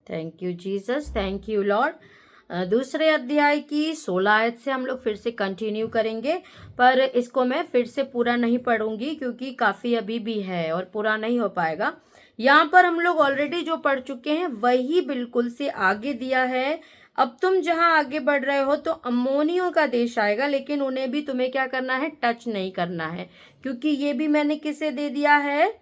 Thank you Jesus, thank you Lord. दूसरे अध्याय की 16 आयत से हम लोग फिर से कंटिन्यू करेंगे, पर इसको मैं फिर से पूरा नहीं पढ़ूंगी क्योंकि काफ़ी अभी भी है और पूरा नहीं हो पाएगा। यहाँ पर हम लोग ऑलरेडी जो पढ़ चुके हैं वही बिल्कुल से आगे दिया है। अब तुम जहाँ आगे बढ़ रहे हो तो अम्मोनियों का देश आएगा, लेकिन उन्हें भी तुम्हें क्या करना है, टच नहीं करना है, क्योंकि ये भी मैंने किसे दे दिया है,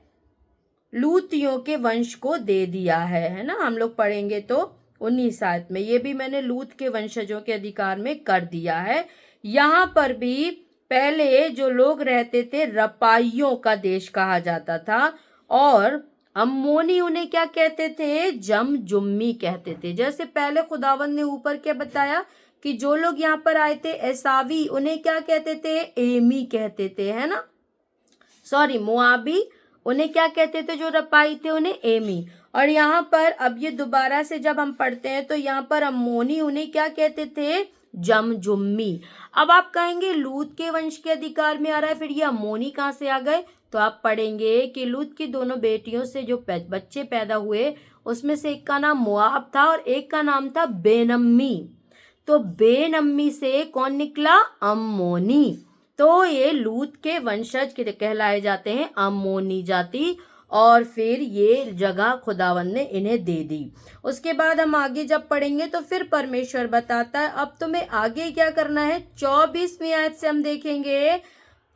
लूतियों के वंश को दे दिया है ना। हम लोग पढ़ेंगे तो 19 आयत में ये भी मैंने लूत के वंशजों के अधिकार में कर दिया है। यहाँ पर भी पहले जो लोग रहते थे रपाइयों का देश कहा जाता था, और अम्मोनी उन्हें क्या कहते थे, जम जुम्मी कहते थे। जैसे पहले खुदावंद ने ऊपर क्या बताया कि जो लोग यहाँ पर आए थे एसावी, उन्हें क्या कहते थे, एमी कहते थे, है ना, सॉरी मोआबी, उन्हें क्या कहते थे, जो रपाई थे उन्हें एमी। और यहाँ पर अब ये दोबारा से जब हम पढ़ते हैं तो यहाँ पर अम्मोनी उन्हें क्या कहते थे, जमजुम्मी। अब आप कहेंगे लूत के वंश के अधिकार में आ रहा है, फिर ये अम्मोनी कहाँ से आ गए, तो आप पढ़ेंगे कि लूत की दोनों बेटियों से जो बच्चे पैदा हुए उसमें से एक का नाम मोआब था और एक का नाम था बेनम्मी। तो बेनम्मी से कौन निकला, अम्मोनी। तो ये लूत के वंशज कहलाए जाते हैं, अम्मोनी जाति। और फिर ये जगह खुदावन ने इन्हें दे दी। उसके बाद हम आगे जब पढ़ेंगे तो फिर परमेश्वर बताता है अब तुम्हें आगे क्या करना है। 24वीं आयत से हम देखेंगे,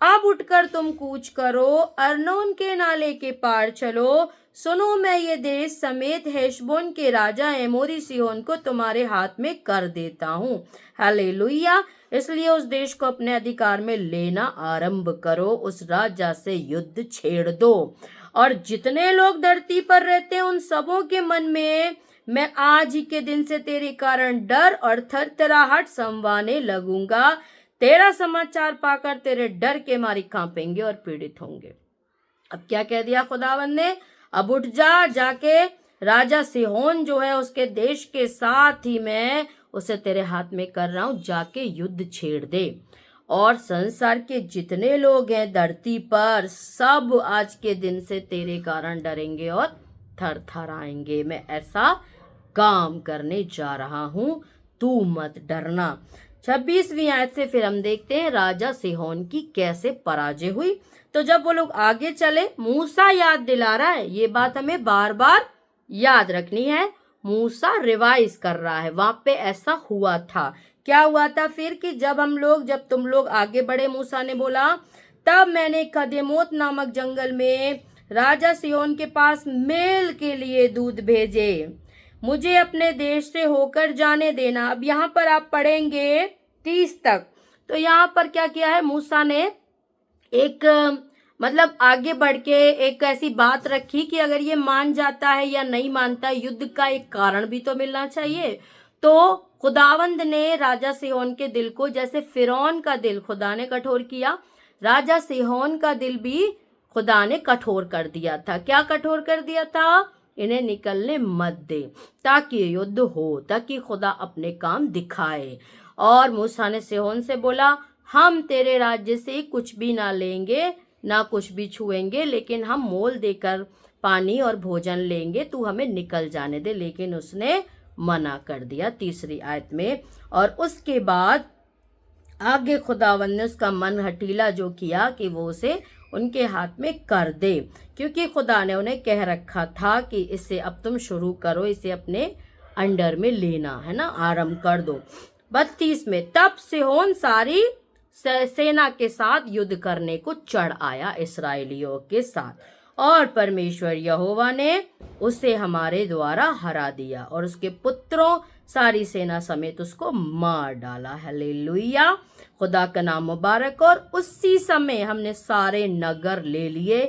अब उठकर तुम कूच करो, अर्नोन के नाले के पार चलो, सुनो मैं ये देश समेत हेशबोन के राजा एमोरी सिहोन को तुम्हारे हाथ में कर देता हूँ। हालेलुया। इसलिए उस देश को अपने अधिकार में लेना आरंभ करो, उस राजा से युद्ध छेड़ दो, और जितने लोग धरती पर रहते हैं उन सबों के मन में मैं आज ही के दिन से तेरे कारण डर और थरथराहट समवाने लगूंगा। तेरा समाचार पाकर तेरे डर के मारे कांपेंगे और पीड़ित होंगे। अब क्या कह दिया खुदावन ने, अब उठ जा, जाके राजा सिहोन जो है उसके देश के साथ ही मैं उसे तेरे हाथ में कर रहा हूं, जाके युद्ध छेड़ दे। और संसार के जितने लोग हैं धरती पर सब आज के दिन से तेरे कारण डरेंगे और थर थर आएंगे। मैं ऐसा काम करने जा रहा हूं, तू मत डरना। 26वीं आयत से फिर हम देखते हैं राजा सिहोन की कैसे पराजय हुई। तो जब वो लोग आगे चले, मूसा याद दिला रहा है, ये बात हमें बार बार याद रखनी है। मूसा रिवाइज कर रहा है, वहां पे ऐसा हुआ था। क्या हुआ था फिर कि जब तुम लोग आगे बढ़े, मूसा ने बोला तब मैंने कदेमोत नामक जंगल में राजा सिहोन के पास मेल के लिए दूध भेजे, मुझे अपने देश से होकर जाने देना। अब यहाँ पर आप पढ़ेंगे 30 तक। तो यहाँ पर क्या किया है, मूसा ने एक मतलब आगे बढ़ के एक ऐसी बात रखी कि अगर ये मान जाता है या नहीं मानता, युद्ध का एक कारण भी तो मिलना चाहिए। तो खुदावंद ने राजा सिहोन के दिल को, जैसे फिरौन का दिल खुदा ने कठोर किया, राजा सिहोन का दिल भी खुदा ने कठोर कर दिया था। क्या कठोर कर दिया था, इन्हें निकलने मत दे ताकि युद्ध हो, ताकि खुदा अपने काम दिखाए। और मूसा ने सिहोन से बोला हम तेरे राज्य से कुछ भी ना लेंगे, ना कुछ भी छुएंगे, लेकिन हम मोल देकर पानी और भोजन लेंगे, तू हमें निकल जाने दे। लेकिन उसने मना कर दिया 3री आयत में। और उसके बाद आगे खुदावन ने उसका मन हठीला जो किया कि वो उसे उनके हाथ में कर दे, क्योंकि खुदा ने उन्हें कह रखा था कि इसे अब तुम शुरू करो, इसे अपने अंडर में लेना है ना, आरंभ कर दो। 32 में तब सिहोन सारी सेना के साथ युद्ध करने को चढ़ आया इस्राएलियों के साथ, और परमेश्वर यहोवा ने उसे हमारे द्वारा हरा दिया और उसके पुत्रों सारी सेना समेत उसको मार डाला। हालेलुया, खुदा का नाम मुबारक। और उसी समय हमने सारे नगर ले लिए,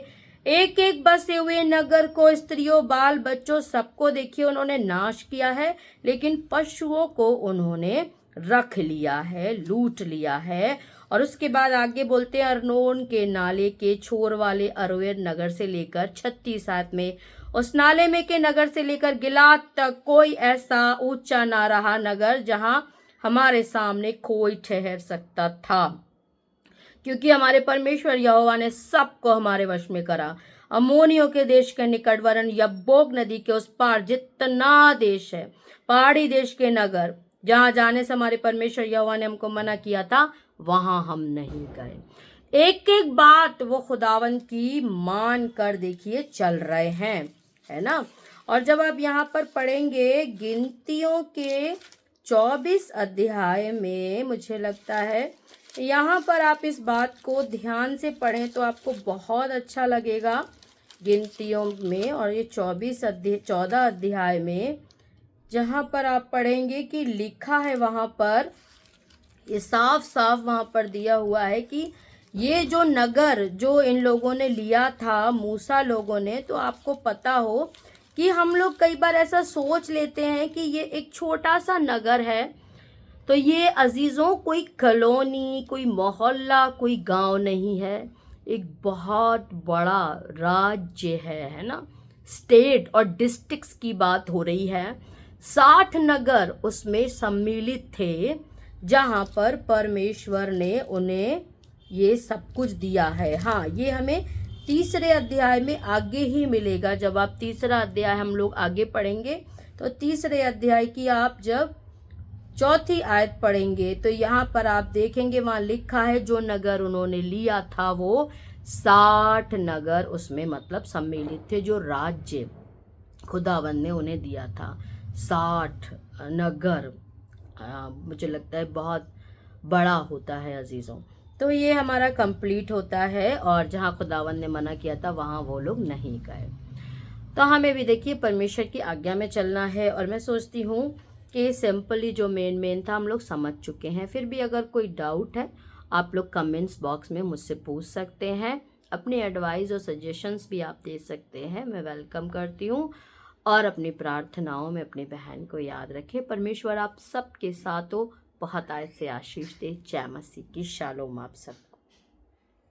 एक एक बसे हुए नगर को, स्त्रियों बाल बच्चों सबको देखिए उन्होंने नाश किया है, लेकिन पशुओं को उन्होंने रख लिया है, लूट लिया है। और उसके बाद आगे बोलते हैं अर्नोन के नाले के छोर वाले अरोएर नगर से लेकर 36 आयत में, उस नाले में के नगर से लेकर गिलाद तक कोई ऐसा ऊंचा ना रहा नगर जहां हमारे सामने कोई ठहर सकता था, क्योंकि हमारे परमेश्वर यहोवा ने सबको हमारे वश में करा। अमोनियों के देश के निकट वरन यब्बोक नदी के उस पार जितना देश है, पहाड़ी देश के नगर जहां जाने से हमारे परमेश्वर यहोवा ने हमको मना किया था, वहां हम नहीं गए। एक एक बात वो खुदावन की मान कर देखिए चल रहे हैं, है ना। और जब आप यहाँ पर पढ़ेंगे गिनतियों के 24 अध्याय में, मुझे लगता है यहाँ पर आप इस बात को ध्यान से पढ़ें तो आपको बहुत अच्छा लगेगा। गिनतियों में और ये 14 अध्याय में जहाँ पर आप पढ़ेंगे कि लिखा है, वहाँ पर ये साफ साफ वहाँ पर दिया हुआ है कि ये जो नगर जो इन लोगों ने लिया था, मूसा लोगों ने, तो आपको पता हो कि हम लोग कई बार ऐसा सोच लेते हैं कि ये एक छोटा सा नगर है, तो ये अजीज़ों कोई कॉलोनी, कोई मोहल्ला, कोई गांव नहीं है, एक बहुत बड़ा राज्य है ना। स्टेट और डिस्ट्रिक्ट्स की बात हो रही है। 60 नगर उसमें सम्मिलित थे जहां पर परमेश्वर ने उन्हें ये सब कुछ दिया है। हाँ, ये हमें तीसरे अध्याय में आगे ही मिलेगा। जब आप तीसरा अध्याय हम लोग आगे पढ़ेंगे तो तीसरे अध्याय की आप जब 4थी आयत पढ़ेंगे तो यहाँ पर आप देखेंगे वहाँ लिखा है जो नगर उन्होंने लिया था वो 60 नगर उसमें मतलब सम्मिलित थे, जो राज्य खुदावंद ने उन्हें दिया था 60 नगर। मुझे लगता है बहुत बड़ा होता है अजीज़ों। तो ये हमारा कंप्लीट होता है और जहाँ खुदावंद ने मना किया था वहाँ वो लोग नहीं गए। तो हमें भी देखिए परमेश्वर की आज्ञा में चलना है। और मैं सोचती हूँ कि सिंपली जो मेन था हम लोग समझ चुके हैं। फिर भी अगर कोई डाउट है आप लोग कमेंट्स बॉक्स में मुझसे पूछ सकते हैं। अपनी एडवाइस और सजेशंस भी आप दे सकते हैं, मैं वेलकम करती हूँ। और अपनी प्रार्थनाओं में अपनी बहन को याद रखें। परमेश्वर आप सबके साथ हो, बहुत आयत से आशीष दे। जय मसीह की। शालोम आप सब।